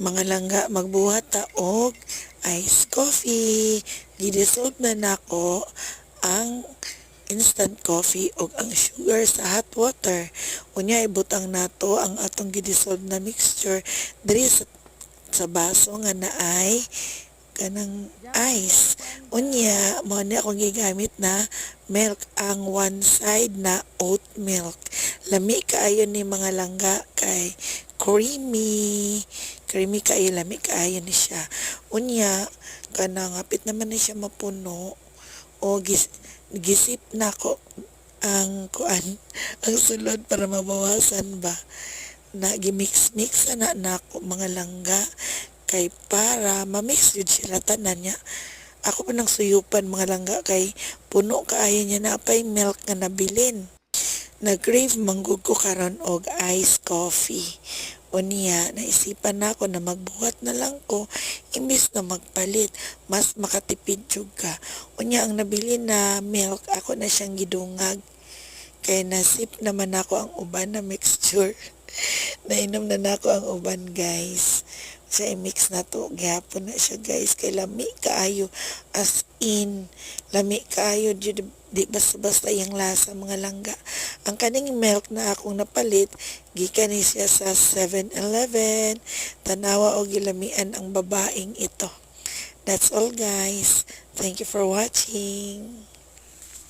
Mga langga, magbuhat ta og iced coffee. Gidissolve na nako ang instant coffee og ang sugar sa hot water. Unya ibutang nato ang atong gidissolve na mixture diri sa baso nga naay kanang ice. Unya, mo ni akong gigamit na milk, ang one side na oat milk. Lami kaayo ni mga langga kay creamy. Creamy kaayo, lami kaayo ni siya. Unya, kanang hapit naman ni siya mapuno o gisip na ko ang kuan ang sulod para mabawasan ba na gimix-mix na nako mga langga kay para ma-mix yun sila tanan niya. Ako pa nang suyupan mga langga kay puno kaayo niya na pay milk nga nabilin. Nag-crave manggug ko karon og iced coffee. Unya, naisipan na ako na magbuhat na lang ko imbis na magpalit. Mas makatipid jud ka. Unya, ang nabili na milk, ako na siyang gidungag. Kay nasip naman ako ang uban na mixture. Nainom na nako ang uban guys. Sa i-mix na to, gihapon na siya guys. Kay lami kaayo, as in, lami kaayo, di basta-basta yung lasa mga langga. Ang kaning milk na akong napalit, gikan ni siya sa 7-Eleven. Tanawa o gilamian ang babaeng ito. That's all guys. Thank you for watching.